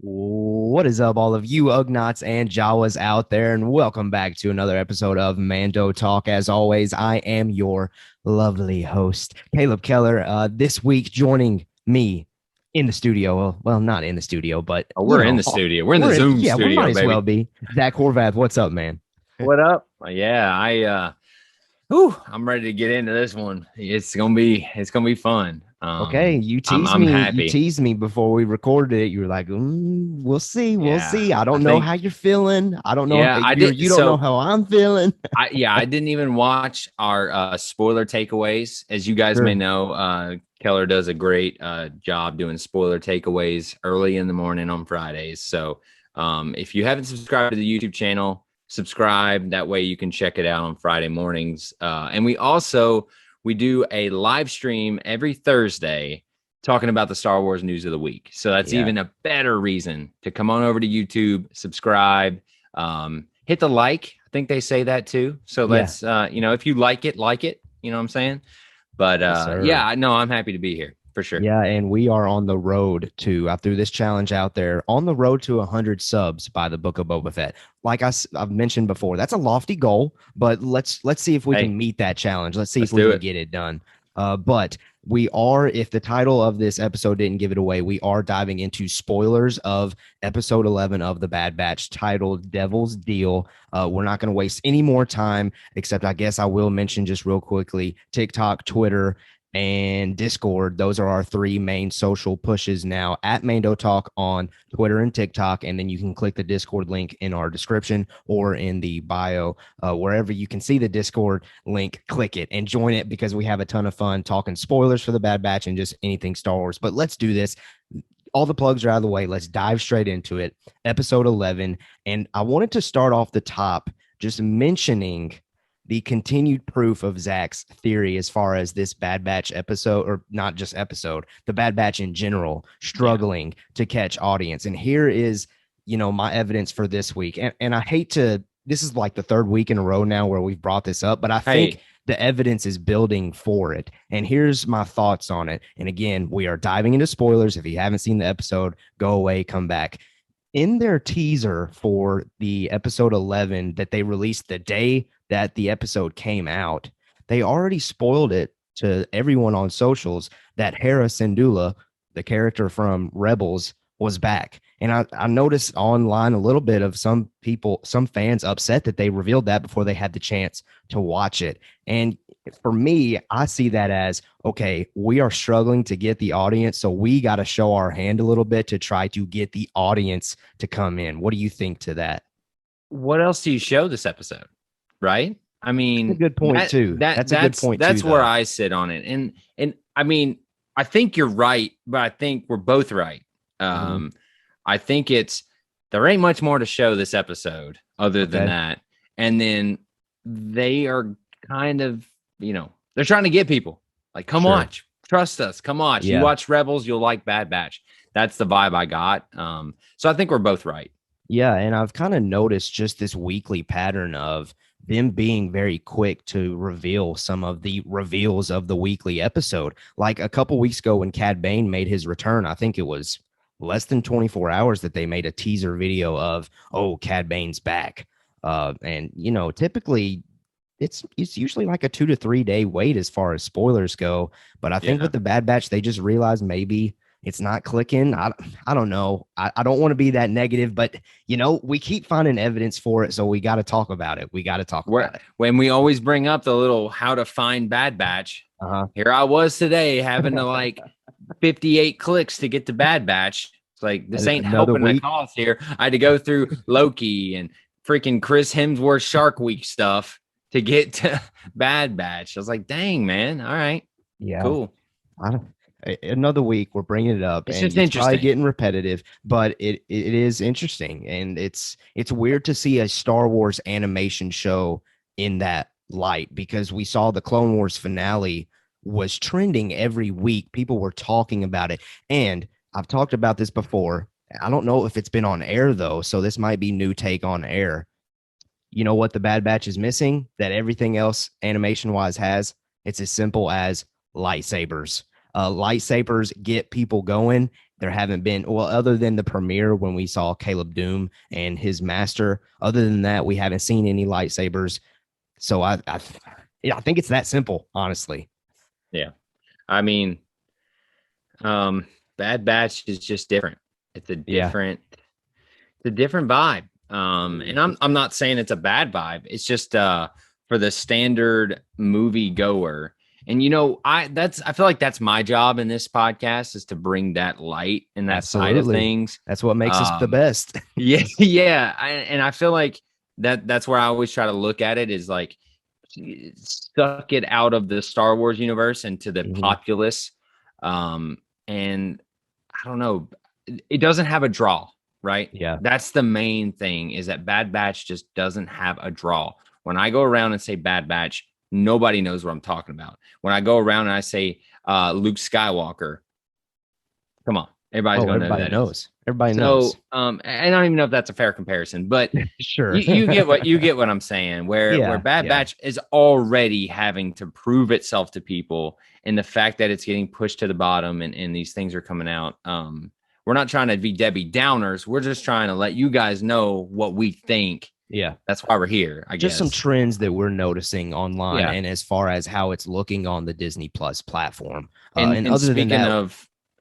What is up, all of you Ugnaughts and Jawas out there, and welcome back to another episode of Mando Talk. As always, I am your lovely host, Caleb Keller. This week, joining me in the studio. Well, not in the studio, but Oh, we're in the studio. We're in the Zoom yeah, we might studio, as baby. well be. Zach Horvath, what's up, man? What up? Yeah, I'm ready to get into this one. It's gonna be fun. Okay, you teased I'm me. You happy. teased me before we recorded it. You were like, we'll see, we'll Yeah, see. I I don't know how think. you're feeling. I don't know. Yeah, I You did. don't know So how I'm feeling. I didn't even watch our spoiler takeaways. As you guys may Sure. know, Keller does a great job doing spoiler takeaways early in the morning on Fridays. So if you haven't subscribed to the YouTube channel, subscribe. That way you can check it out on Friday mornings. And we do a live stream every Thursday talking about the Star Wars news of the week. So that's Yeah. even a better reason to come on over to YouTube, subscribe, hit the like. I think they say that too. So Yeah. let's, if you like it, you know what I'm saying? But Yes, sir. yeah, no, I'm happy to be here for sure. Yeah, and we are on the road to. I threw this challenge out there on the road to 100 subs by the Book of Boba Fett. Like I've mentioned before, that's a lofty goal, but let's see if we Hey, can meet that challenge. Let's see let's if we do can it. get it done. But we are, if the title of this episode didn't give it away, we are diving into spoilers of episode 11 of The Bad Batch, titled Devil's Deal. We're not going to waste any more time, except I guess I will mention just real quickly TikTok, Twitter, and Discord. Those are our three main social pushes now at Mando Talk on Twitter and TikTok. And then you can click the Discord link in our description or in the bio, wherever you can see the Discord link, click it and join it because we have a ton of fun talking spoilers for the Bad Batch and just anything Star Wars. But let's do this. All the plugs are out of the way. Let's dive straight into it. Episode 11. And I wanted to start off the top just mentioning the continued proof of Zach's theory as far as this Bad Batch episode, or not just episode, the Bad Batch in general, struggling to catch audience. And here is, my evidence for this week. And I hate to, this is like the third week in a row now where we've brought this up, but I think the evidence is building for it. And here's my thoughts on it. And again, we are diving into spoilers. If you haven't seen the episode, go away, come back. In their teaser for the episode 11 that they released the day that the episode came out, they already spoiled it to everyone on socials that Hera Syndulla, the character from Rebels, was back. And I noticed online a little bit of some people, some fans upset that they revealed that before they had the chance to watch it. And for me, I see that as, okay, we are struggling to get the audience, so we got to show our hand a little bit to try to get the audience to come in. What do you think to that? What else do you show this episode? Right? I mean, That's a good point too. That's a good point that's too, where though. I sit on it. And I mean, I think you're right, but I think we're both right. Mhm. I think there ain't much more to show this episode other than Okay. that. And then they are kind of, they're trying to get people like, come Sure. watch, trust us, come watch. Yeah. You watch Rebels, you'll like Bad Batch. That's the vibe I got. So I think we're both right. Yeah, and I've kind of noticed just this weekly pattern of them being very quick to reveal some of the reveals of the weekly episode. Like a couple weeks ago when Cad Bane made his return, I think it was less than 24 hours that they made a teaser video of, oh, Cad Bane's back. And typically it's usually like a 2 to 3 day wait as far as spoilers go. But I think Yeah. with the Bad Batch, they just realized maybe it's not clicking. I don't know. I don't want to be that negative, but we keep finding evidence for it, so we got to talk about it. We got to talk about it. When we always bring up the little how to find Bad Batch, Uh-huh. here I was today having to like 58 clicks to get to Bad Batch. It's like, this ain't Another helping the week. cause here. I had to go through Loki and freaking Chris Hemsworth Shark Week stuff to get to Bad Batch. I was like, dang, man. All right, Yeah. cool. Another week we're bringing it up, It's and just it's probably interesting. getting repetitive, but it is interesting, and it's weird to see a Star Wars animation show in that light, because we saw the Clone Wars finale was trending every week. People were talking about it, and I've talked about this before. I don't know if it's been on air though, so this might be new take on air. You know what the Bad Batch is missing that everything else animation wise has? It's as simple as lightsabers. Lightsabers get people going, There haven't been, well, other than the premiere when we saw Caleb Doom and his master. Other than that, we haven't seen any lightsabers. So yeah, I think it's that simple, honestly. Yeah. I mean, Bad Batch is just different. It's a different vibe. And I'm not saying it's a bad vibe. It's just for the standard movie goer. And I feel like that's my job in this podcast, is to bring that light and that side of things. That's what makes us the best. Yeah, yeah. And I feel like that's where I always try to look at it, is like suck it out of the Star Wars universe into the populace. And I don't know, it doesn't have a draw, right? Yeah. That's the main thing, is that Bad Batch just doesn't have a draw. When I go around and say Bad Batch, nobody knows what I'm talking about. When I go around and I say Luke Skywalker, come on, everybody's going to know that. Everybody knows. I don't even know if that's a fair comparison, but sure, you get what I'm saying. Where Bad Batch is already having to prove itself to people, and the fact that it's getting pushed to the bottom, and these things are coming out. We're not trying to be Debbie Downers. We're just trying to let you guys know what we think. Yeah, that's why we're here. I guess just some trends that we're noticing online, and as far as how it's looking on the Disney Plus platform. And other than that,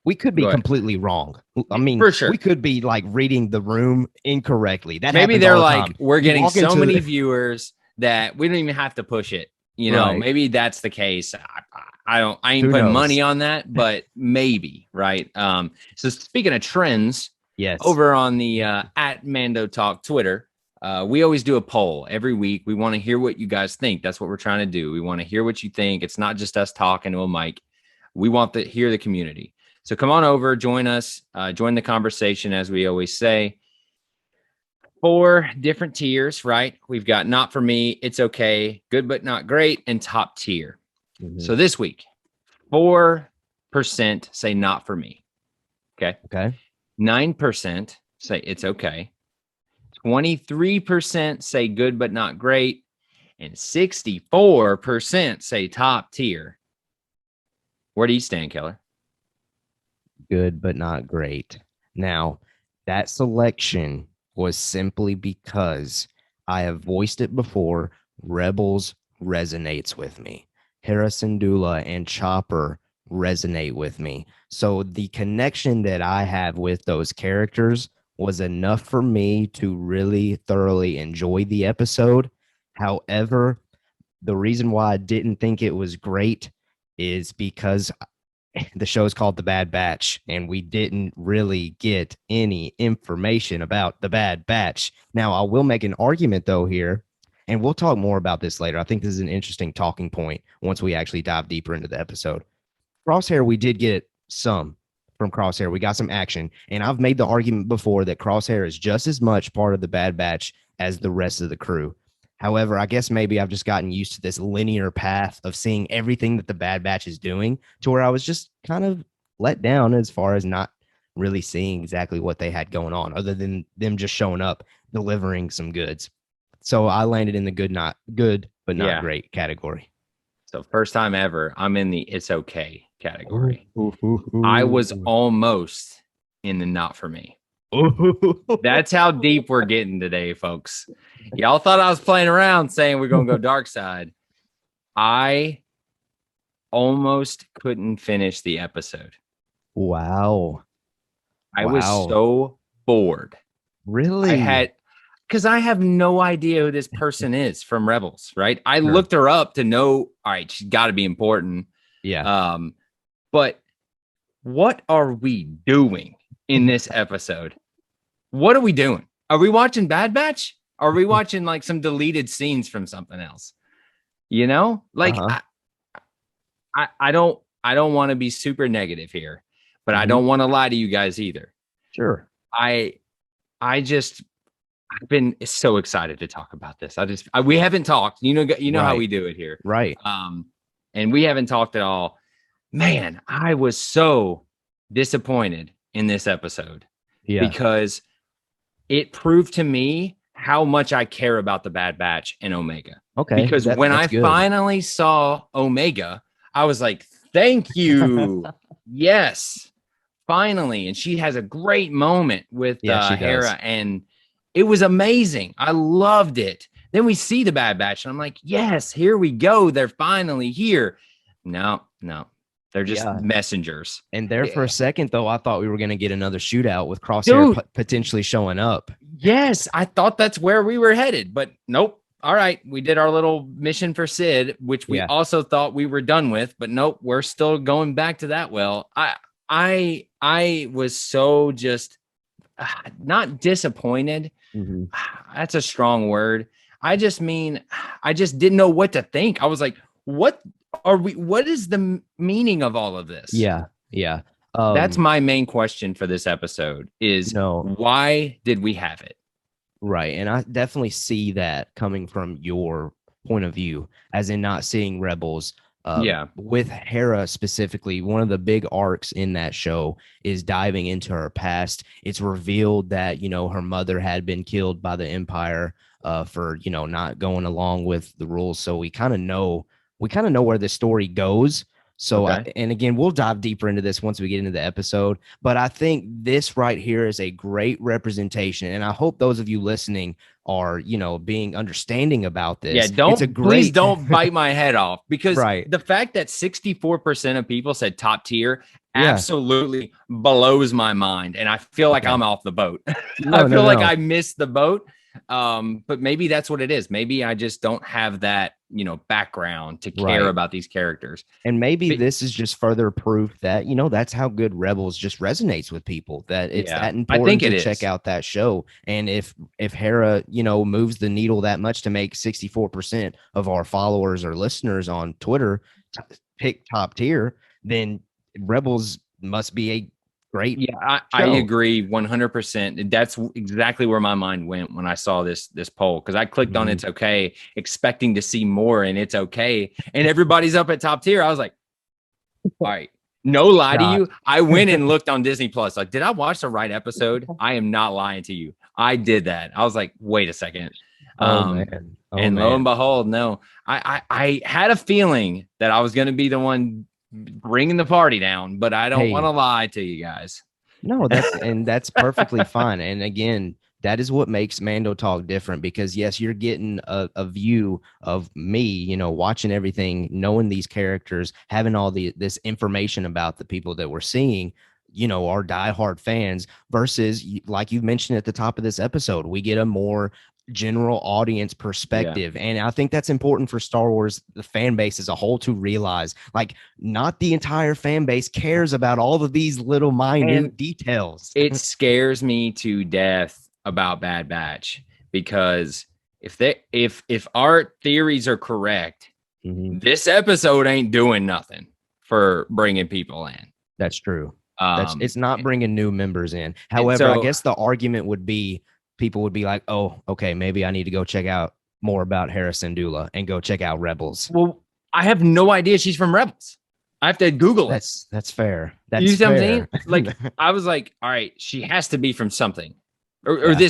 we could be completely wrong. I mean, for sure, we could be like reading the room incorrectly. That maybe they're like, time. We're getting so many viewers that we don't even have to push it. Maybe that's the case. I ain't putting money on that, but maybe, right? So speaking of trends, yes, over on the at Mando Talk Twitter, we always do a poll every week. We want to hear what you guys think. That's what we're trying to do. We want to hear what you think. It's not just us talking to a mic. We want to hear the community. So come on over, join us, join the conversation, as we always say. 4 different tiers, right? We've got Not For Me, It's Okay, Good But Not Great, and Top Tier. So this week, 4% say Not For Me. Okay. 9% say It's Okay. 23% say Good But Not Great. And 64% say Top Tier. Where do you stand, Keller? Good but not great. Now, that selection was simply because I have voiced it before. Rebels resonates with me. Hera Syndulla and Chopper resonate with me. So the connection that I have with those characters was enough for me to really thoroughly enjoy the episode. However, the reason why I didn't think it was great is because the show is called The Bad Batch, and we didn't really get any information about The Bad Batch. Now, I will make an argument, though, here, and we'll talk more about this later. I think this is an interesting talking point once we actually dive deeper into the episode. Crosshair, we did get some from Crosshair. We got some action, and I've made the argument before that Crosshair is just as much part of The Bad Batch as the rest of the crew. However, I guess maybe I've just gotten used to this linear path of seeing everything that the Bad Batch is doing, to where I was just kind of let down as far as not really seeing exactly what they had going on, other than them just showing up, delivering some goods. So I landed in the good but not great category. So first time ever, I'm in the It's Okay category. I was almost in the Not For Me. That's how deep we're getting today, folks. Y'all thought I was playing around saying we're going to go dark side. I almost couldn't finish the episode. Wow. I was so bored. Really? Because I have no idea who this person is from Rebels, right? I looked her up to know, all right, she's got to be important. Yeah. But what are we doing in this episode? What are we doing? Are we watching Bad Batch? Are we watching like some deleted scenes from something else? Like I don't want to be super negative here, but I don't want to lie to you guys either. Sure. I've been so excited to talk about this. We haven't talked. You know how we do it here, right? And we haven't talked at all. Man, I was so disappointed in this episode because it proved to me how much I care about the Bad Batch and Omega. Okay. Because when I finally saw Omega, I was like, thank you. Yes. finally. And she has a great moment with Yeah, she Hera, does. and it was amazing. I loved it. Then we see the Bad Batch, and I'm like, yes, here we go. They're finally here. No, no, they're just Yeah. messengers. And there for a second, though, I thought we were going to get another shootout with Crosshair Dude, potentially showing up. yes, I thought that's where we were headed, but nope. All right, we did our little mission for Sid, which we Yeah. also thought we were done with, but nope, we're still going back to that. Well, I was so just not disappointed. Mhm. That's a strong word. I just mean I just didn't know what to think. I was like, what are we? What is the meaning of all of this? Yeah. Yeah. That's my main question for this episode is No. why did we have it? Right. And I definitely see that coming from your point of view, as in not seeing Rebels. Yeah. With Hera specifically, one of the big arcs in that show is diving into her past. It's revealed that, her mother had been killed by the Empire for, not going along with the rules. So we kind of know where the story goes. So, Okay. and again, we'll dive deeper into this once we get into the episode. But I think this right here is a great representation. And I hope those of you listening are, being understanding about this. Yeah, It's a please great don't bite my head off, because Right. the fact that 64% of people said top tier Yeah. absolutely blows my mind. And I feel like Okay. I'm off the boat. No, I feel like no. I missed the boat. But maybe that's what it is. Maybe I just don't have that, background to care Right. about these characters. And maybe But- this is just further proof that, that's how good Rebels just resonates with people, that it's Yeah, that I important think to it check is. out that show. And if Hera, moves the needle that much to make 64% of our followers or listeners on Twitter pick top tier, then Rebels must be a great Yeah, I show. agree 100%. That's exactly where my mind went when I saw this poll, because I clicked on Mhm. It's Okay, expecting to see more, and It's Okay, and everybody's up at top tier. I was like, all right, no lie to God. you. I went and looked on Disney Plus. Like, did I watch the right episode? I am not lying to you. I did that. I was like, wait a second. Oh man. Oh And man. lo and behold, no, I had a feeling that I was going to be the one bringing the party down, but I don't Hey. want to lie to you guys. No, that's perfectly fine. And again, that is what makes Mando Talk different, because yes, you're getting a view of me, watching everything, knowing these characters, having all this information about the people that we're seeing, our diehard fans, versus like you mentioned at the top of this episode, we get a more general audience perspective. And I think that's important for Star Wars, the fan base as a whole, to realize, like, not the entire fan base cares about all of these little minute details. It scares me to death about Bad Batch, because if our theories are correct, Mhm. this episode ain't doing nothing for bringing people in. That's true. Um, It's not bringing new members in. However, I so- guess the argument would be, people would be like, oh, okay, maybe I need to go check out more about Hera Syndulla and go check out Rebels. well, I have no idea she's from Rebels. I have to Google it. That's fair. That's You see what I'm fair. saying? Like, I was like, all right, she has to be from something, or Yeah.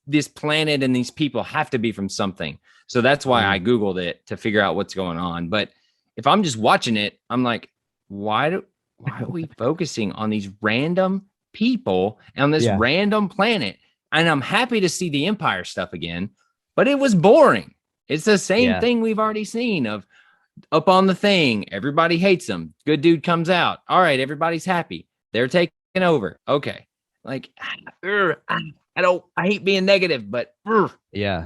this planet and these people have to be from something. So that's why I Googled it, to figure out what's going on. But if I'm just watching it, I'm like, why are we focusing on these random people on this Yeah. random planet? And I'm happy to see the Empire stuff again, but it was boring. It's the same Yeah. thing we've already seen of up on the thing. Everybody hates them. Good dude comes out. All right, everybody's happy. They're taking over. Okay. Like, I hate being negative, but Yeah.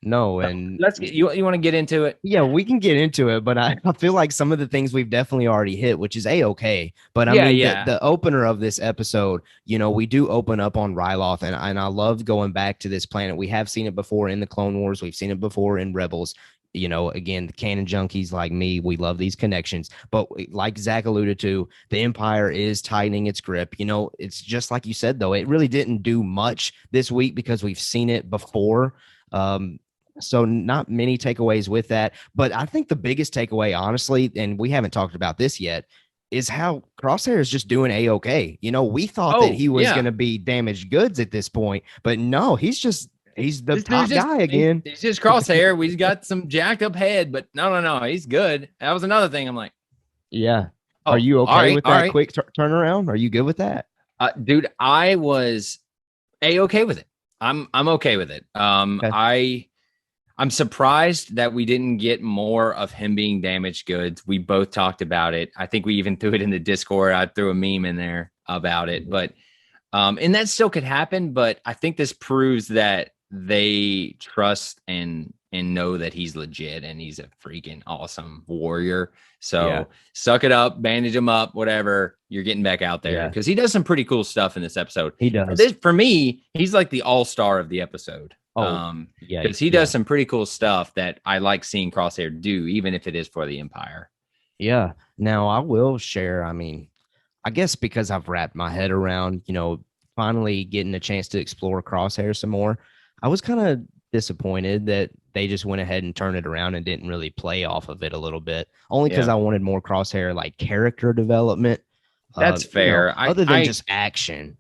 No, and let's get you want to get into it. yeah, we can get into it, but I feel like some of the things we've definitely already hit, which is a-okay. But I mean, the opener of this episode, we do open up on Ryloth, and I love going back to this planet. We have seen it before in the Clone Wars. We've seen it before in Rebels. Again, the canon junkies like me, we love these connections. But like Zach alluded to, the Empire is tightening its grip. It's just like you said, though, it really didn't do much this week because we've seen it before. So not many takeaways with that. But I think the biggest takeaway, honestly, and we haven't talked about this yet, is how Crosshair is just doing a-okay. We thought that he was going to be damaged goods at this point, but no, he's the top guy again. He's just Crosshair. We've got some jacked up head, but no, he's good. That was another thing. I'm like, yeah. Are you okay with that quick turnaround? Are you good with that? Dude, I was okay with it. I'm okay with it. Okay. I'm surprised that we didn't get more of him being damaged goods. We both talked about it. I think we even threw it in the Discord. I threw a meme in there about it, but and that still could happen. But I think this proves that they trust and know that he's legit and he's a freaking awesome warrior. Yeah. So suck it up, bandage him up, whatever. You're getting back out there Yeah. because he does some pretty cool stuff in this episode. He does. For me, he's like the all-star of the episode. Oh, yeah. Because he Yeah. does some pretty cool stuff that I like seeing Crosshair do, even if it is for the Empire. Yeah. Now I will share. I mean, I guess because I've wrapped my head around, finally getting a chance to explore Crosshair some more, I was kind of disappointed that they just went ahead and turned it around and didn't really play off of it a little bit. Only because Yeah. I wanted more Crosshair like character development. That's fair. Other than just action.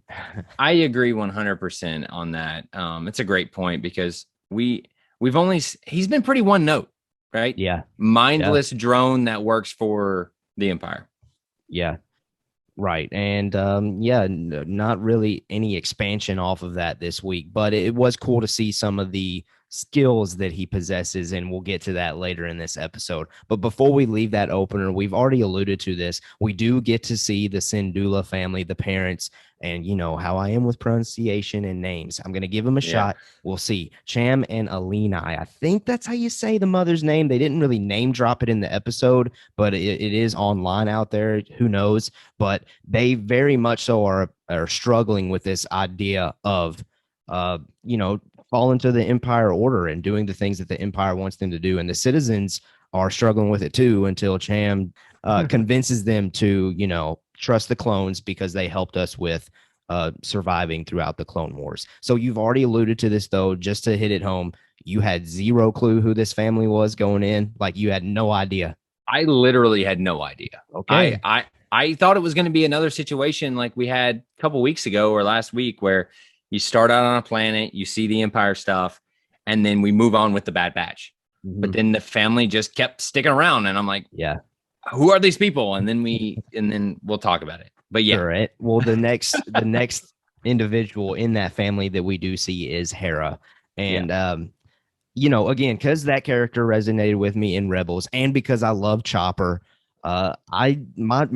I agree 100% on that. It's a great point because he's been pretty one note, right? Yeah. Mindless drone that works for the Empire. Yeah. Right. And not really any expansion off of that this week, but it was cool to see some of the skills that he possesses, and we'll get to that later in this episode. But before we leave that opener, we've already alluded to this. We do get to see the Syndulla family, the parents, and you know how I am with pronunciation and names. I'm going to give them a shot. We'll see. Cham and Alina. I think that's how you say the mother's name. They didn't really name drop it in the episode, but it is online out there. Who knows? But they very much so are struggling with this idea of fall into the Empire order and doing the things that the Empire wants them to do. And the citizens are struggling with it too until Cham convinces them to, trust the clones because they helped us with surviving throughout the Clone Wars. So you've already alluded to this, though, just to hit it home. You had zero clue who this family was going in. Like you had no idea. I literally had no idea. Okay. I thought it was going to be another situation like we had a couple weeks ago or last week where you start out on a planet, you see the Empire stuff, and then we move on with the Bad Batch. Mm-hmm. But then the family just kept sticking around, and I'm like, yeah, who are these people? And then we'll talk about it. But yeah, sure, well, the next individual in that family that we do see is Hera, and again, because that character resonated with me in Rebels, and because I love Chopper. My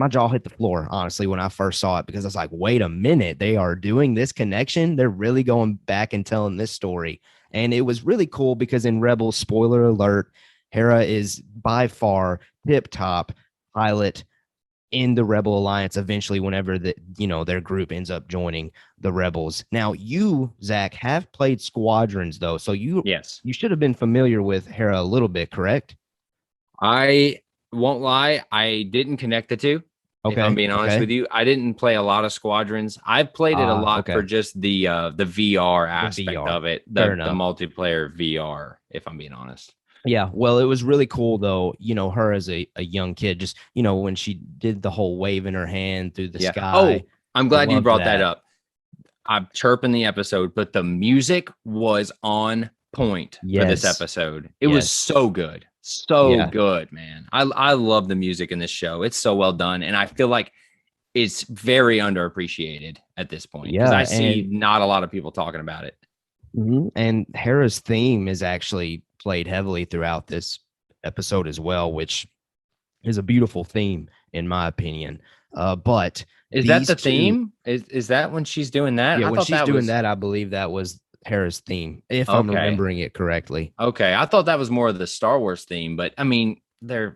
jaw hit the floor, honestly, when I first saw it, because I was like, wait a minute, they are doing this connection. They're really going back and telling this story. And it was really cool because in Rebels, spoiler alert, Hera is by far tip top pilot in the Rebel Alliance eventually, whenever their group ends up joining the Rebels. Now, you, Zach, have played Squadrons, though. So you should have been familiar with Hera a little bit, correct? I won't lie, I didn't connect the two. Okay. If I'm being honest with you, I didn't play a lot of Squadrons. I've played it a lot for just the VR aspect of it, the multiplayer VR, if I'm being honest. Yeah, well, it was really cool, though, her as a young kid, just, when she did the whole wave in her hand through the sky. Oh, I'm glad you brought that up. I'm chirping the episode, but the music was on point for this episode. It was so good. So good, man. I love the music in this show. It's so well done. And I feel like it's very underappreciated at this point. Because I see not a lot of people talking about it. Mm-hmm. And Hera's theme is actually played heavily throughout this episode as well, which is a beautiful theme, in my opinion. But is that the theme? Is that when she's doing that? Yeah, when she's doing that, I believe that was Hera's theme, if I'm remembering it correctly. Okay, I thought that was more of the Star Wars theme, but I mean, they're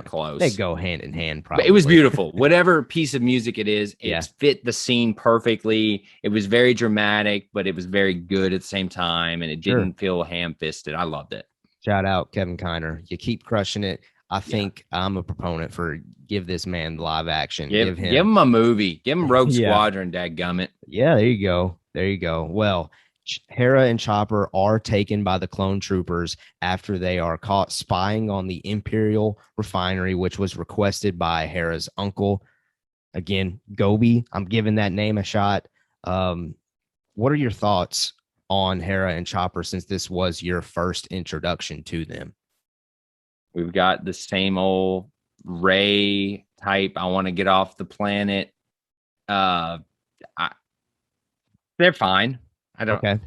close. They go hand in hand, probably. But it was beautiful. Whatever piece of music it is, it fit the scene perfectly. It was very dramatic, but it was very good at the same time, and it didn't feel ham-fisted. I loved it. Shout out Kevin Kiner. You keep crushing it. I think I'm a proponent for give this man live action. Give him a movie. Give him Rogue Squadron, dadgummit. Yeah, there you go. There you go. Well, Hera and Chopper are taken by the clone troopers after they are caught spying on the Imperial refinery, which was requested by Hera's uncle. Again, Gobi. I'm giving that name a shot. What are your thoughts on Hera and Chopper since this was your first introduction to them? We've got the same old Rey type. I want to get off the planet. Uh, I, they're fine. I don't. Okay.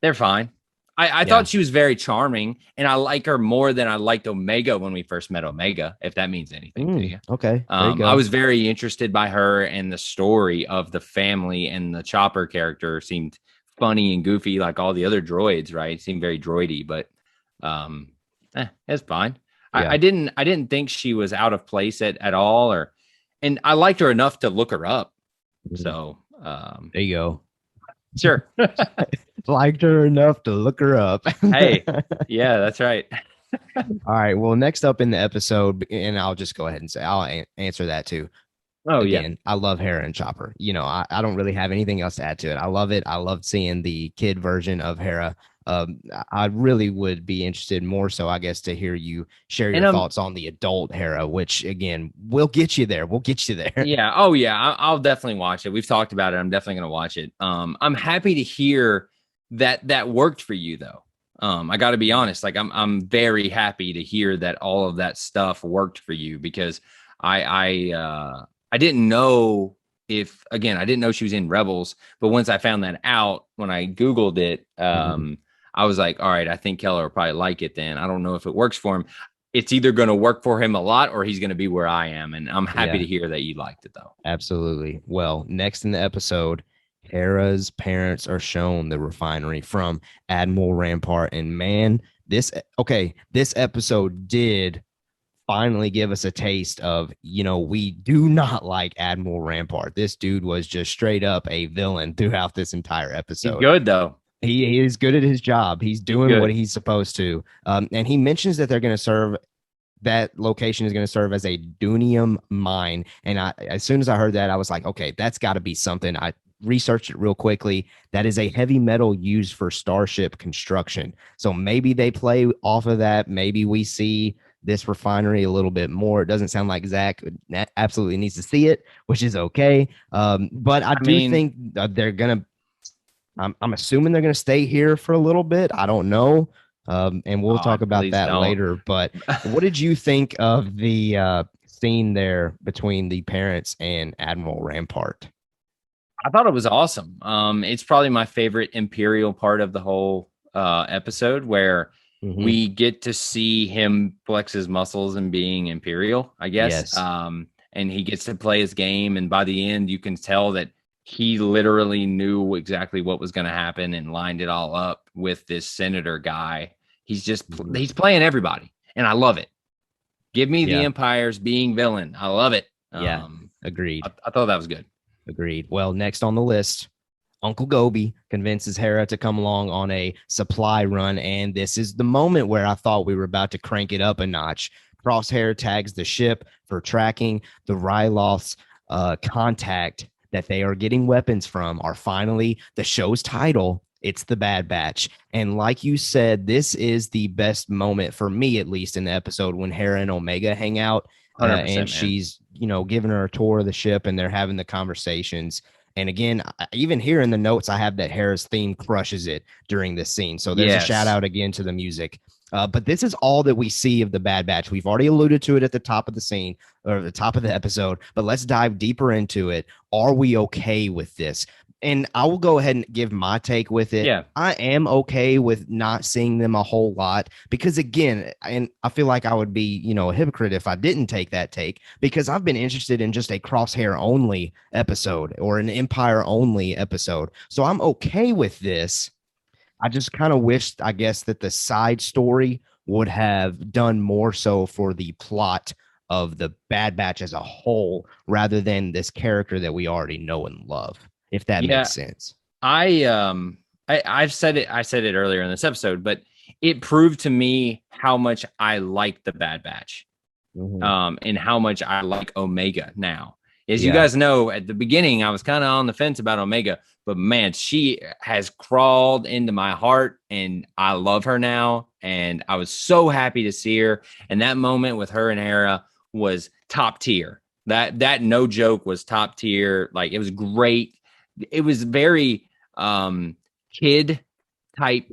They're fine. I Yeah. thought she was very charming, and I like her more than I liked Omega when we first met Omega, if that means anything to you. Okay. There you I go. was very interested by her, and the story of the family, and the Chopper character seemed funny and goofy like all the other droids, right? It seemed very droidy, but um, it's fine. Yeah. I didn't think she was out of place at all, and I liked her enough to look her up. Mhm. So There you go. sure. Liked her enough to look her up. Hey, yeah, that's right. All right. Well, next up in the episode, and I'll just go ahead and say answer that too. Oh yeah. Again, I love Hera and Chopper. I don't really have anything else to add to it. I love it. I loved seeing the kid version of Hera. I really would be interested more so, I guess, to hear you share And your thoughts on the adult Hera, which again, we'll get you there. We'll get you there. yeah, oh yeah, I'll definitely watch it. We've talked about it. I'm definitely gonna watch it. I'm happy to hear that that worked for you though. I got to be honest. Like I'm very happy to hear that all of that stuff worked for you because I didn't know if again I didn't know she was in Rebels, but once I found that out when I Googled it, I was like, all right, I think Keller will probably like it. Then I don't know if it works for him. It's either going to work for him a lot or he's going to be where I am. And I'm happy Yeah. to hear that you liked it though. Absolutely. Well, next in the episode, Hera's parents are shown the refinery from Admiral Rampart. And man, this episode did finally give us a taste of, we do not like Admiral Rampart. This dude was just straight up a villain throughout this entire He's episode. good though. He is good at his job. He's doing what he's supposed to. And he mentions that they're going to serve that location is going to serve as a Dunium mine. And as soon as I heard that, I was like, okay, that's got to be something. I researched it real quickly. That is a heavy metal used for starship construction. So maybe they play off of that. Maybe we see this refinery a little bit more. It doesn't sound like Zach absolutely needs to see it, which is okay. But I do think they're going to, I'm assuming they're going to stay here for a little bit. I don't know. And we'll talk about that later. But what did you think of the scene there between the parents and Admiral Rampart? I thought it was awesome. It's probably my favorite Imperial part of the whole episode where we get to see him flex his muscles and being Imperial, I guess. Yes. And he gets to play his game. And by the end, you can tell that he literally knew exactly what was going to happen and lined it all up with this senator guy. He's playing everybody, and I love it. Give me the Empires being villain. I love it. Yeah, agreed. I thought that was good. Agreed. Well, next on the list, Uncle Gobi convinces Hera to come along on a supply run, and this is the moment where I thought we were about to crank it up a notch. Crosshair tags the ship for tracking the Ryloth's contact that they are getting weapons from are finally the show's title. It's the Bad Batch. And like you said, this is the best moment for me, at least in the episode when Hera and Omega hang out and she's, giving her a tour of the ship and they're having the conversations. And again, even here in the notes, I have that Hera's theme crushes it during this scene. So there's a shout out again to the music. But this is all that we see of the Bad Batch. We've already alluded to it at the top of the scene or the top of the episode, but let's dive deeper into it. Are we okay with this? And I will go ahead and give my take with it. Yeah. I am okay with not seeing them a whole lot because, again, and I feel like I would be, a hypocrite if I didn't take that take because I've been interested in just a Crosshair only episode or an Empire only episode. So I'm okay with this. I just kind of wished, I guess, that the side story would have done more so for the plot of the Bad Batch as a whole rather than this character that we already know and love. If that makes sense. I've said it. I said it earlier in this episode, but it proved to me how much I like the Bad Batch, and how much I like Omega now. As you guys know, at the beginning, I was kind of on the fence about Omega, but man, she has crawled into my heart, and I love her now. And I was so happy to see her. And that moment with her and Hera was top tier. That no joke was top tier. Like it was great. It was very kid type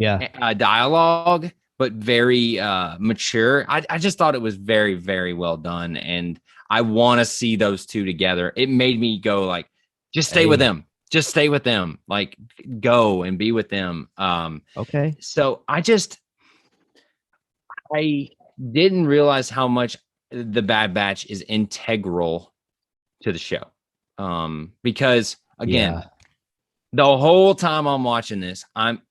dialogue, but very mature. I just thought it was very, very well done. And I want to see those two together. It made me go like, Just stay with Hey, them. Just stay with them. Like go and be with them. okay. So I didn't realize how much the Bad Batch is integral to the show. Because again, Yeah. the whole time I'm watching this,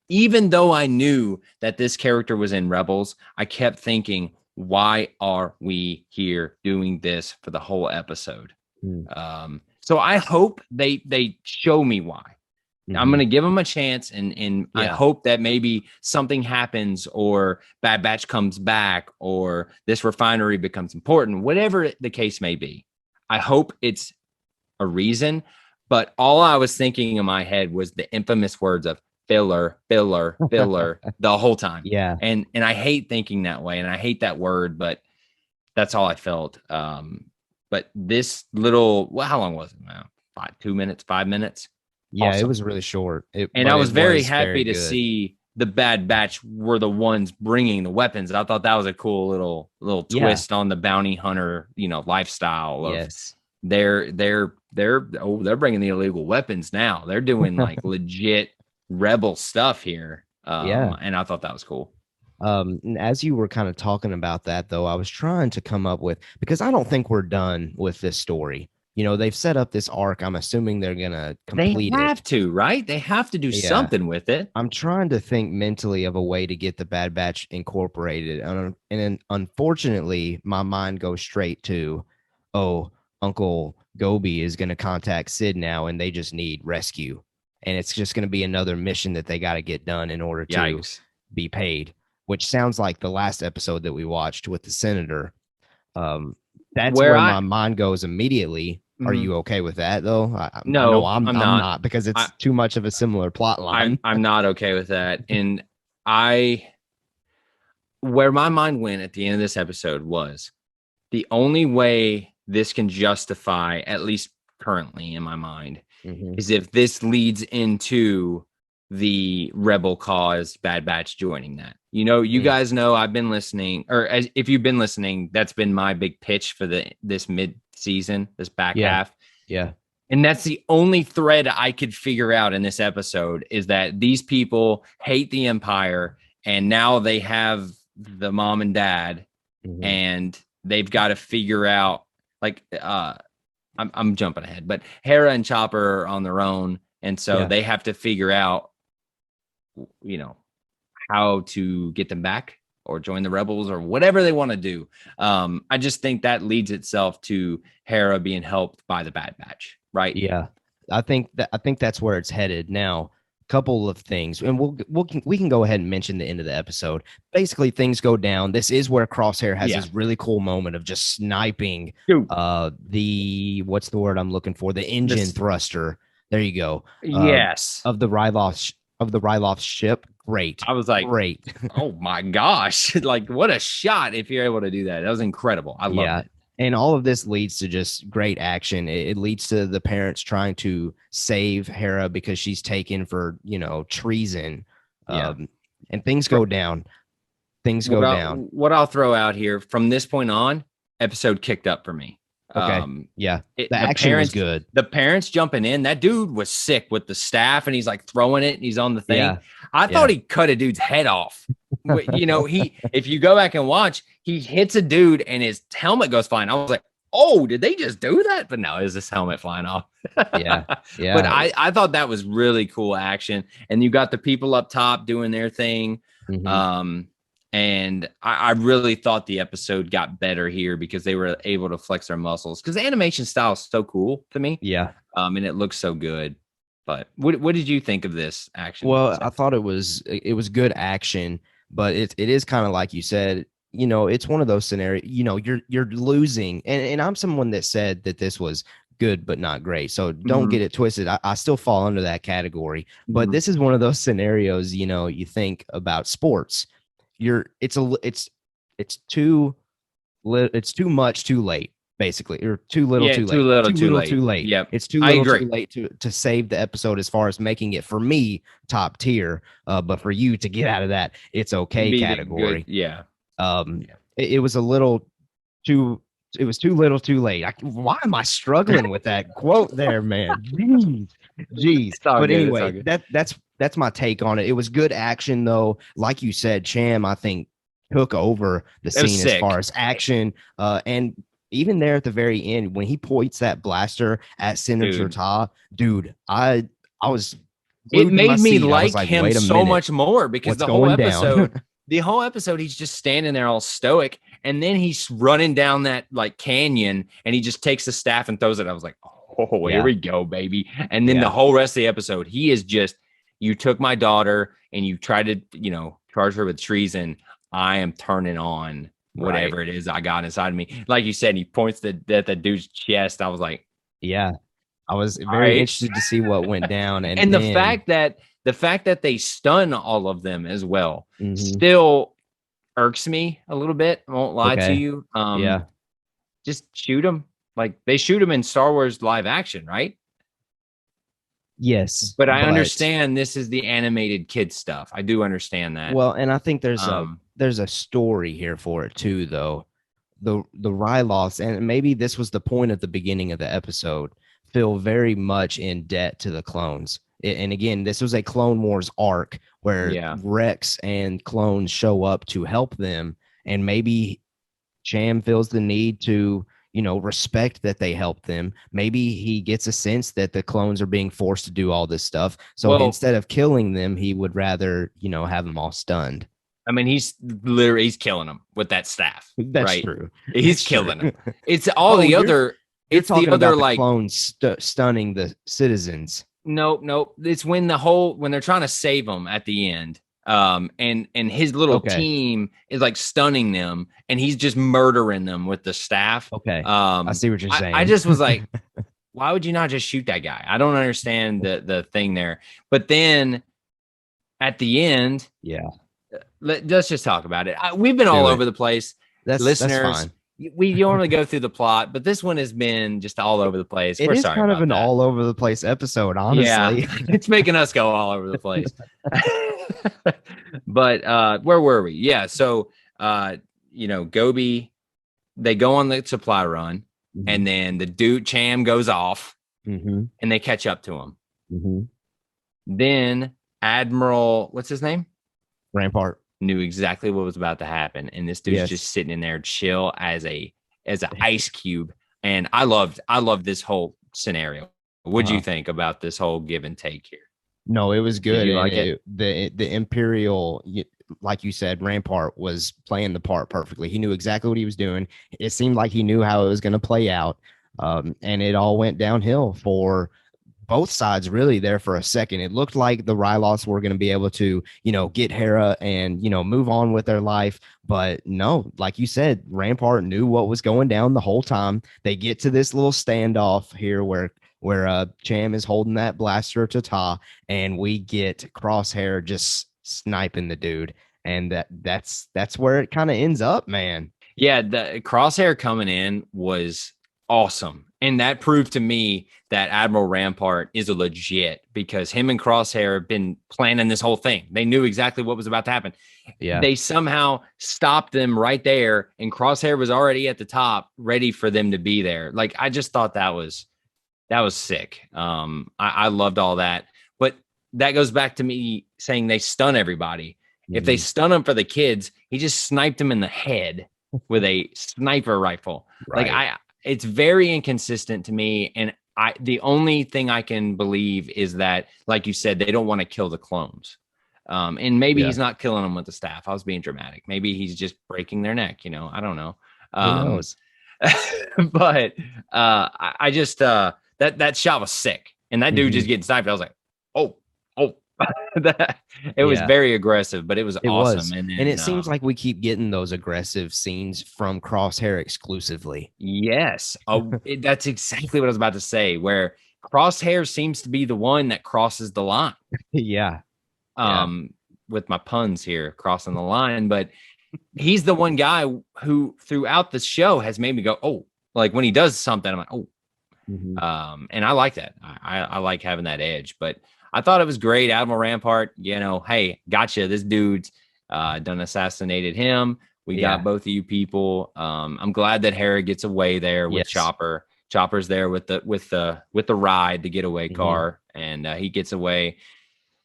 even though I knew that this character was in Rebels, I kept thinking, why are we here doing this for the whole episode? Mm, So I hope they show me why. I'm mhm. gonna give them a chance, and I Yeah. hope that maybe something happens, or Bad Batch comes back, or this refinery becomes important, whatever the case may be. I hope it's a reason, but all I was thinking in my head was the infamous words of filler, filler, filler the whole time. Yeah. And I hate thinking that way, and I hate that word, but that's all I felt. But this little, well, how long was it now? 2 minutes, 5 minutes? Yeah, it Awesome. was really short. And I But was it very was happy very to good. see the Bad Batch were the ones bringing the weapons. I thought that was a cool little Yeah. twist on the bounty hunter, lifestyle of Yes. they're bringing the illegal weapons now. They're doing like legit rebel stuff here. Yeah. And I thought that was cool. And as you were kind of talking about that, though, I was trying to come up with, because I don't think we're done with this story. They've set up this arc. I'm assuming they're gonna They complete it. have to, right? They have to do Yeah. something with it. I'm trying to think mentally of a way to get the Bad Batch incorporated. And then unfortunately, my mind goes straight to, oh, Uncle Gobi is going to contact Sid now, and they just need rescue. And it's just going to be another mission that they got to get done in order to Yikes. be paid, which sounds like the last episode that we watched with the senator. Um, that's Where where I my mind goes immediately. Are Mhm. you okay with that though? I know No, I'm I'm not. not, because I, it's too much of a similar plot line. I'm not okay with that. And I where my mind went at the end of this episode was the only way this can justify, at least currently in my mind, Mhm. is if this leads into the rebel cause Bad Batch joining that. You Mm. guys know I've been listening, or if you've been listening, that's been my big pitch for this mid season, this back Yeah. half. Yeah. And that's the only thread I could figure out in this episode, is that these people hate the Empire, and now they have the mom and dad, Mhm. and they've got to figure out, like I'm jumping ahead, but Hera and Chopper are on their own, and so Yeah. they have to figure out, you know, how to get them back or join the rebels or whatever they want to do. I just think that leads itself to Hera being helped by the Bad Batch, right? Yeah. I think that's where it's headed now. Couple of things, and we can go ahead and mention the end of the episode. Basically, things go down. This is where Crosshair has Yeah. this really cool moment of just sniping Dude, the, what's the word I'm looking for? The engine this, thruster. There you go. yes. Of the Ryloth ship. Great. I was like, Great. oh my gosh. Like, what a shot if you're able to do that. That was incredible. I loved Yeah. it. And all of this leads to just great action. It leads to the parents trying to save Hera because she's taken for, treason. Yeah. And things go down. Things go down. What I'll throw out here from this point on, episode kicked up for me. Okay. Yeah. The action parents, was good. The parents jumping in, that dude was sick with the staff, and he's like throwing it and he's on the thing. Yeah. I thought he cut a dude's head off. If you go back and watch, he hits a dude and his helmet goes flying. I was like, oh, did they just do that? But no, is this helmet flying off? Yeah. Yeah. But I thought that was really cool action. And you got the people up top doing their thing. Mhm. And I really thought the episode got better here because they were able to flex their muscles, because the animation style is so cool to me. Yeah. And it looks so good. But what did you think of this action? Well, I thought it was good action, but it is kind of like you said, it's one of those scenarios, you're losing. And I'm someone that said that this was good but not great. So don't get it twisted. I still fall under that category. But this is one of those scenarios, you think about sports. It's too much too late, basically, or too little too late. Too late. Yep. It's too little too late to save the episode as far as making it, for me, top tier. But for you to get out of that it's okay category. Yeah. It was a little too It was too little, too late. Why am I struggling with that quote there, man? Jeez, jeez. It's all But good. It's all anyway, good. that's my take on it. It was good action, though. Like you said, Cham, I think took over the It was scene as far sick, as action. And even there at the very end, when he points that blaster at Senator dude. Ta, dude, I was It glued to my made me seat. I was like like, him wait a so minute, much more because what's going down? the whole episode, he's just standing there all stoic, and then he's running down that like canyon, and he just takes the staff and throws it. I was like, oh, here Yeah, we go, baby. And then the yeah, whole rest of the episode, he is just, you took my daughter and you tried to, charge her with treason. I am turning on right. whatever it is I got inside of me. Like you said, he points at the dude's chest. I was like, Yeah, I was all very right. interested to see what went down, and And then the fact that they stun all of them as well mhm, still irks me a little bit. I won't lie to okay, you. yeah, Just shoot them like they shoot them in Star Wars live action, right? yes, But I but understand this is the animated kid stuff. I do understand that. well, and I think Um, there's a story here for it too, though. The Ryloths, and maybe this was the point at the beginning of the episode, feel very much in debt to the clones. And again, this was a Clone Wars arc where yeah. Rex and clones show up to help them, and maybe Cham feels the need to, respect that they helped them. Maybe he gets a sense that the clones are being forced to do all this stuff. So Well, instead of killing them, he would rather, have them all stunned. I mean, he's killing them with that staff, That's right? true. He's That's true. killing them. It's all Oh, the other. you're It's the talking other about the like clones stunning the citizens. nope, nope. It's when when they're trying to save him at the end. And his little Okay. team is like stunning them, and he's just murdering them with the staff. Okay. I see what you're I saying. just was like, why would you not just shoot that guy? I don't understand the thing there. But then at the end, Yeah. let's just talk about it. We've been all Do it. over the place, That's listeners. fine. We normally go through the plot, but this one has been just all over the place. It We're is sorry kind of about an that. all over the place episode, Yeah, honestly. it's making us go all over the place. But where were we? Yeah, so Gobi, they go on the supply run, and then the dude Cham goes off, Mm-hmm. and they catch up to him. Mm-hmm. Then Admiral, what's his name? Rampart. Knew exactly what was about to happen, and this dude's Yes. just sitting in there chill as an ice cube. And I loved this whole scenario. What'd you think about this whole give and take here? No, it was good. you And like it? the Imperial, like you said, Rampart was playing the part perfectly. He knew exactly what he was doing. It seemed like he knew how it was going to play out. And it all went downhill for both sides really there for a second. It looked like the Ryloths were going to be able to, get Hera and, move on with their life. But no, like you said, Rampart knew what was going down the whole time. They get to this little standoff here where Cham is holding that blaster to Ta, and we get Crosshair just sniping the dude. And that's where it kind of ends up, man. Yeah, the Crosshair coming in was awesome. And that proved to me that Admiral Rampart is a legit, because him and Crosshair have been planning this whole thing. They knew exactly what was about to happen. Yeah. They somehow stopped them right there, and Crosshair was already at the top, ready for them to be there. Like, I just thought that was sick. I loved all that. But that goes back to me saying they stun everybody. If they stun him for the kids, he just sniped him in the head with a sniper rifle. Right. Like, it's very inconsistent to me. And the only thing I can believe is that, like you said, they don't want to kill the clones. And maybe he's not killing them with the staff. I was being dramatic. Maybe he's just breaking their neck. I don't know. Who knows? But I just that shot was sick, and that dude just getting sniped. I was like, oh. It was very aggressive, but it was awesome. And it seems like we keep getting those aggressive scenes from Crosshair exclusively. Yes. That's exactly what I was about to say, where Crosshair seems to be the one that crosses the line. Yeah. With my puns here, crossing the line, but he's the one guy who throughout the show has made me go, oh, like when he does something, I'm like, oh. And I like that. I like having that edge, but I thought it was great. Admiral Rampart, hey, gotcha. This dude's done assassinated him. We Yeah. got both of you people. I'm glad that Hera gets away there with Yes. Chopper. Chopper's there with the ride, the getaway Mhm. car, and he gets away.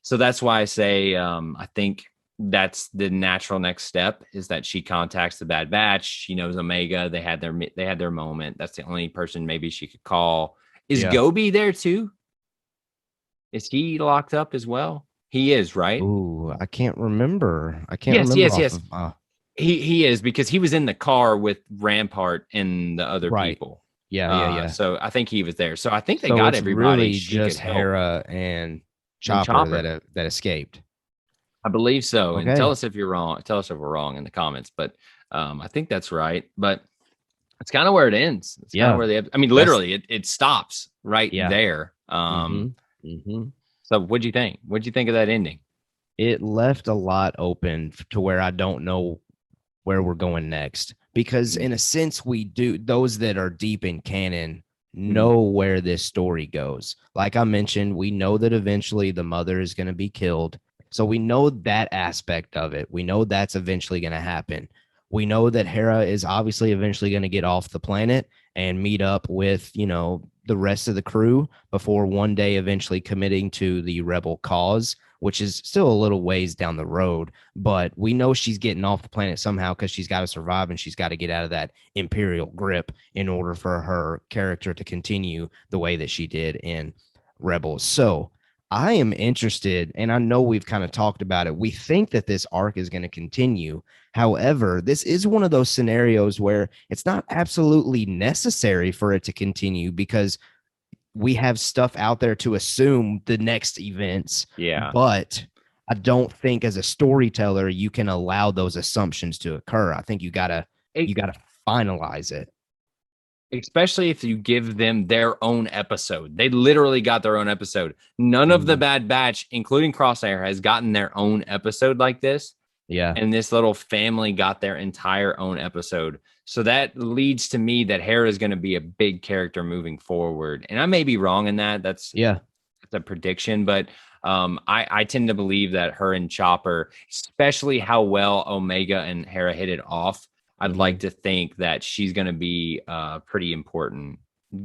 So that's why I say I think that's the natural next step is that she contacts the Bad Batch. She knows Omega. They had their moment. That's the only person maybe she could call. Is Yeah. Gobi there too? Is he locked up as well? He is, right? Ooh, I can't remember. I can't Yes, remember yes, off yes. of He is because he was in the car with Rampart and the other right. people. Yeah, yeah, yeah. So I think he was there. So I think they So got it's everybody really she could just help. Hera and And Chopper Chopper, that escaped. I believe so. And tell Okay. us if you're wrong. Tell us if we're wrong in the comments. But I think that's right. But it's kind of where it ends. It's kind of Yeah. where I mean, That's literally, it stops right yeah. there. Mm-hmm. Mm-hmm. So what'd you think? What'd you think of that ending? It left a lot open to where I don't know where we're going next. Because Mhm. in a sense, we do those that are deep in canon Mhm. know where this story goes. Like I mentioned, we know that eventually the mother is going to be killed. So we know that aspect of it. We know that's eventually going to happen. We know that Hera is obviously eventually going to get off the planet and meet up with, the rest of the crew before one day eventually committing to the rebel cause, which is still a little ways down the road. But we know she's getting off the planet somehow because she's got to survive and she's got to get out of that Imperial grip in order for her character to continue the way that she did in Rebels. So I am interested, and I know we've kind of talked about it. We think that this arc is going to continue. However, this is one of those scenarios where it's not absolutely necessary for it to continue because we have stuff out there to assume the next events, Yeah. but I don't think as a storyteller you can allow those assumptions to occur. I think you gotta finalize it. Especially if you give them their own episode. They literally got their own episode. None of the Mhm. Bad Batch, including Crosshair, has gotten their own episode like this. Yeah. And this little family got their entire own episode. So that leads to me that Hera is going to be a big character moving forward. And I may be wrong in that. That's Yeah. a prediction, but I tend to believe that her and Chopper, especially how well Omega and Hera hit it off, I'd like Mhm. to think that she's going to be pretty important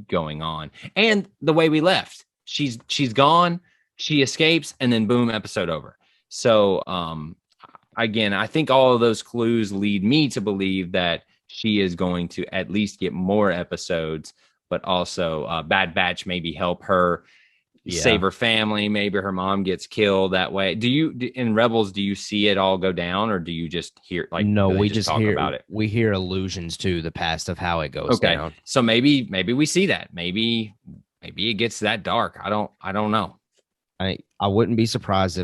going on. And the way we left, she's gone, she escapes, and then boom, episode over. So again, I think all of those clues lead me to believe that she is going to at least get more episodes, but also Bad Batch maybe help her save Yeah. her family. Maybe her mom gets killed that way. Do you in Rebels? Do you see it all go down, or do you just hear No, do they we just just talk hear about it? we hear allusions to the past of how it goes Okay, down. so maybe we see that. Maybe it gets that dark. I don't know. I wouldn't be surprised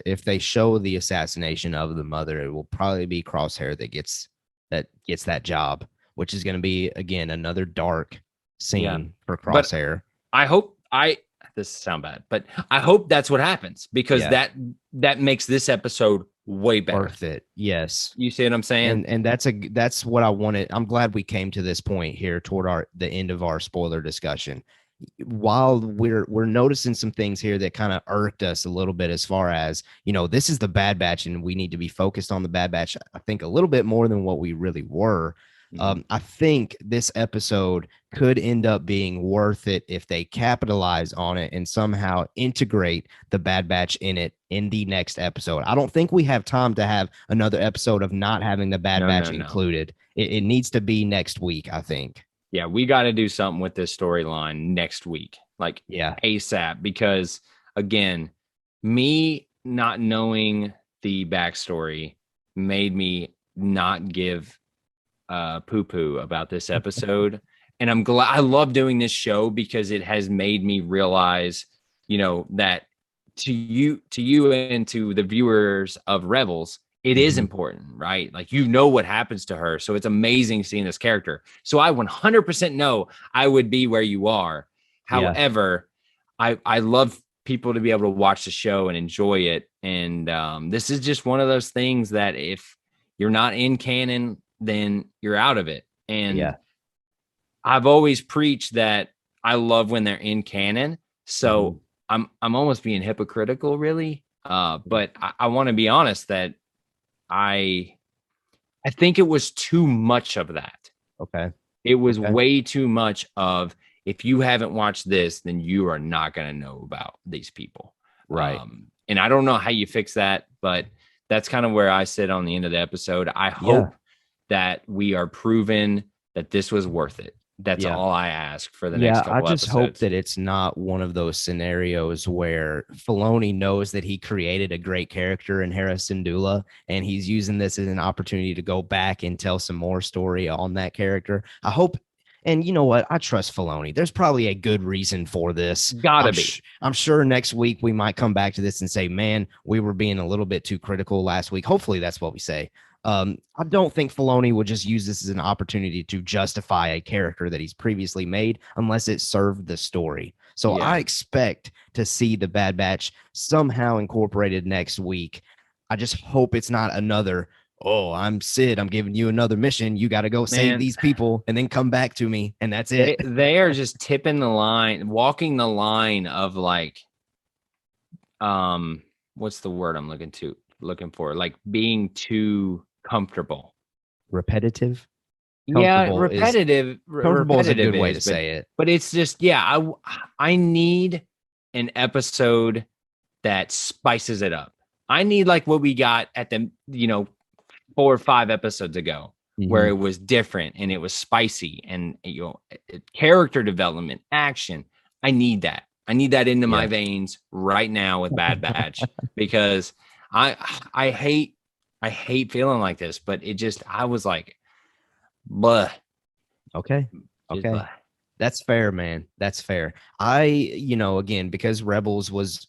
if they show the assassination of the mother, it will probably be Crosshair that gets that job, which is going to be again another dark Yeah, scene for but Crosshair. I hope I this sound bad, but I hope that's what happens because Yeah, that makes this episode way better. worth it. Yes. You see what I'm saying? And that's what I wanted. I'm glad we came to this point here toward the end of our spoiler discussion. While we're noticing some things here that kind of irked us a little bit as far as, this is the Bad Batch and we need to be focused on the Bad Batch, I think a little bit more than what we really were. Mhm. I think this episode could end up being worth it if they capitalize on it and somehow integrate the Bad Batch in it in the next episode. I don't think we have time to have another episode of not having the Bad No, Batch no, no. included. It needs to be next week, I think. Yeah, we got to do something with this storyline next week, like Yeah. ASAP, because again, me not knowing the backstory made me not give poo poo about this episode. And I'm glad I love doing this show because it has made me realize, that to you and to the viewers of Rebels, it is Mhm. important, right? Like what happens to her. So it's amazing seeing this character. So I 100% know I would be where you are. Yeah. However, I love people to be able to watch the show and enjoy it. And this is just one of those things that if you're not in canon, then you're out of it. And Yeah. I've always preached that I love when they're in canon. Mhm. So I'm almost being hypocritical, really. But I want to be honest that I I think it was too much of that. Okay. It was Okay. way too much of, if you haven't watched this, then you are not going to know about these people. Right. And I don't know how you fix that, but that's kind of where I sit on the end of the episode. I Yeah. hope that we are proven that this was worth it. That's Yeah. all I ask for the Yeah, next I couple just hope episodes. that it's not one of those scenarios where Filoni knows that he created a great character in Hera Syndulla, and he's using this as an opportunity to go back and tell some more story on that character. I hope, and you know what? I trust Filoni. There's probably a good reason for this. Gotta be. I'm sure next week we might come back to this and say, man, we were being a little bit too critical last week. Hopefully that's what we say. I don't think Filoni would just use this as an opportunity to justify a character that he's previously made unless it served the story. So Yeah. I expect to see the Bad Batch somehow incorporated next week. I just hope it's not another, oh, I'm Sid, I'm giving you another mission. You got to go save Man, these people and then come back to me. And that's it. they are just tipping the line, walking the line of like, what's the word I'm looking for? Like being too comfortable. Repetitive. Yeah, Comfortable is a good way to say it. But it's just, yeah, I need an episode that spices it up. I need like what we got at the 4 or 5 episodes ago, where it was different and it was spicy and character development, action. I need that. I need that into my veins right now with Bad Batch because I hate feeling like this, but I was like, blah. Okay. Blah. That's fair, man. That's fair. Again, because Rebels was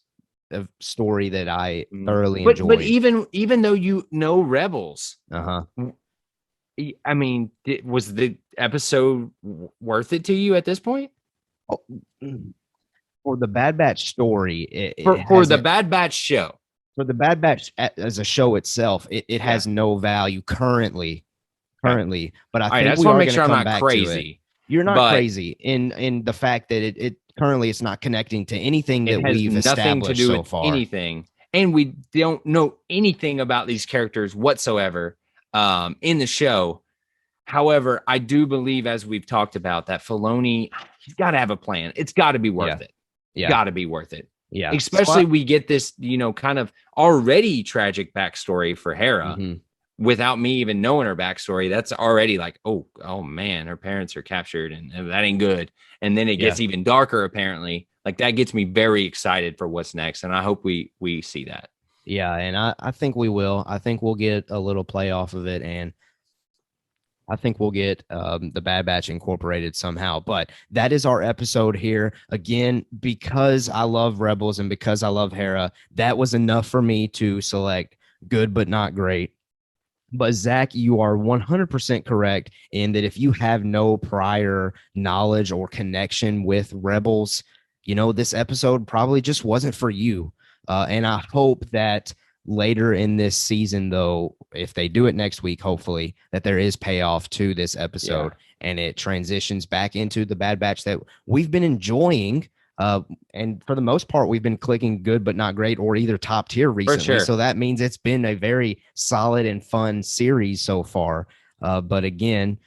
a story that I thoroughly enjoyed. But even though Rebels, I mean, was the episode worth it to you at this point? For the Bad Batch story, for the Bad Batch show, for the Bad Batch as a show itself, it has no value currently. But I think we are going to come back crazy. You're not crazy in the fact that it currently it's not connecting to anything that we've established so far. Anything, and we don't know anything about these characters whatsoever in the show. However, I do believe, as we've talked about, that Filoni, he's got to have a plan. It's got to be worth it. Yeah, got to be worth it. Yeah, especially we get this, kind of already tragic backstory for Hera. Without me even knowing her backstory. That's already like, oh man, her parents are captured and that ain't good. And then it gets even darker, apparently. Like that gets me very excited for what's next. And I hope we see that. Yeah, and I think we will. I think we'll get a little play off of it, and I think we'll get the Bad Batch incorporated somehow. But that is our episode here. Again, because I love Rebels and because I love Hera, that was enough for me to select good but not great. But Zach, you are 100% correct in that if you have no prior knowledge or connection with Rebels, this episode probably just wasn't for you. And I hope that later in this season, though, if they do it next week, hopefully, that there is payoff to this episode and it transitions back into the Bad Batch that we've been enjoying. And for the most part, we've been clicking good, but not great, or either top tier recently. Sure. So that means it's been a very solid and fun series so far. But again,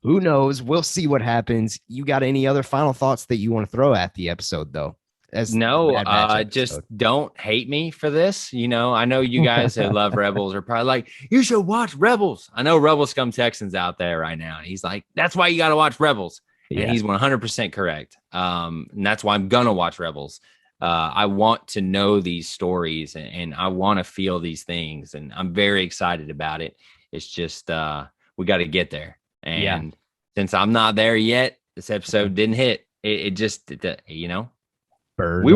who knows? We'll see what happens. You got any other final thoughts that you want to throw at the episode, though? Just don't hate me for this. I know you guys that love Rebels are probably like, you should watch Rebels. I know Rebel Scum Texans out there right now. He's like, that's why you got to watch Rebels. And he's 100% correct. And that's why I'm going to watch Rebels. I want to know these stories and I want to feel these things. And I'm very excited about it. It's just, we got to get there. And since I'm not there yet, this episode didn't hit. It just, we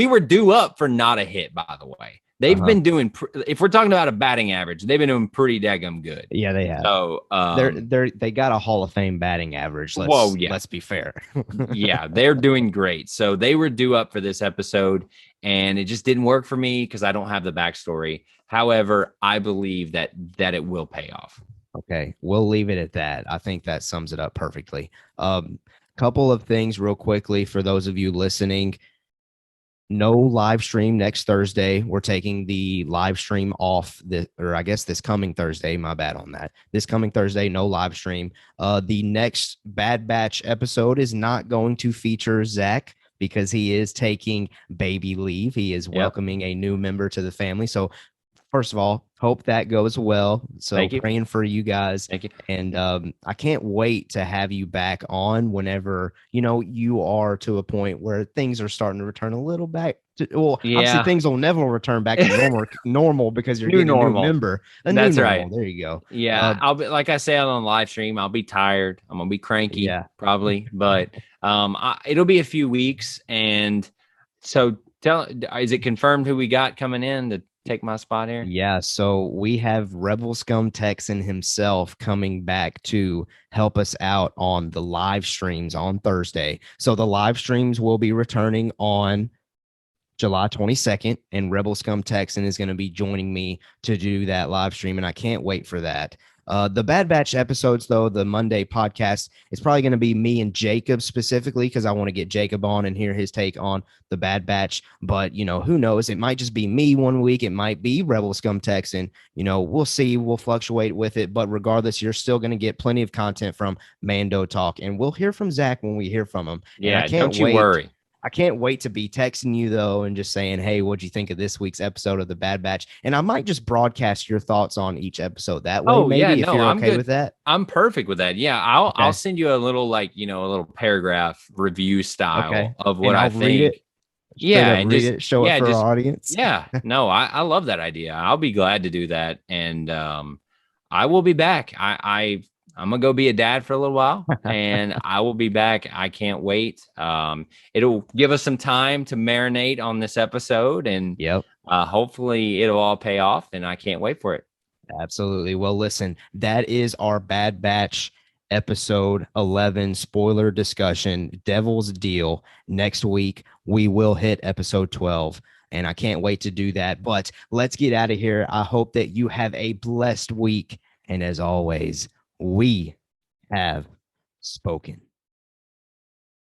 were due up for not a hit, by the way. They've been doing, if we're talking about a batting average, they've been doing pretty daggum good. Yeah, they have. So they got a Hall of Fame batting average. Let's be fair. Yeah, they're doing great. So they were due up for this episode, and it just didn't work for me because I don't have the backstory. However, I believe that it will pay off. Okay, we'll leave it at that. I think that sums it up perfectly. Couple of things real quickly for those of you listening. no live stream next Thursday. We're taking the live stream off or I guess this coming Thursday. My bad on that. This coming Thursday, no live stream. The next Bad Batch episode is not going to feature Zach because he is taking baby leave. He is welcoming a new member to the family. So first of all, hope that goes well. So Thank you. praying for you guys. Thank you. And I can't wait to have you back on whenever, you are to a point where things are starting to return a little back to, well, obviously things will never return back to normal because you're getting a new member. That's right. There you go. Yeah. I'll be, like I said on the live stream, I'll be tired. I'm going to be cranky probably, but it'll be a few weeks. And so is it confirmed who we got coming in to take my spot here? Yeah, so we have Rebel Scum Texan himself coming back to help us out on the live streams on Thursday. So the live streams will be returning on July 22nd, and Rebel Scum Texan is going to be joining me to do that live stream, and I can't wait for that. The Bad Batch episodes, though, the Monday podcast, is probably going to be me and Jacob specifically because I want to get Jacob on and hear his take on the Bad Batch. But, who knows? It might just be me one week. It might be Rebel Scum Texan. We'll see. We'll fluctuate with it. But regardless, you're still going to get plenty of content from Mando Talk. And we'll hear from Zach when we hear from him. Yeah, don't you worry. I can't wait to be texting you, though, and just saying, hey, what'd you think of this week's episode of The Bad Batch? And I might just broadcast your thoughts on each episode that way, if you're okay with that. I'm perfect with that. Yeah, I'll send you a little, a little paragraph review style of what I think. And show it for our audience. Yeah, no, I love that idea. I'll be glad to do that. And I will be back. I'm going to go be a dad for a little while and I will be back. I can't wait. It'll give us some time to marinate on this episode and hopefully it'll all pay off and I can't wait for it. Absolutely. Well, listen, that is our Bad Batch episode 11 spoiler discussion, Devil's Deal. Next week, we will hit episode 12. And I can't wait to do that. But let's get out of here. I hope that you have a blessed week. And as always, we have spoken.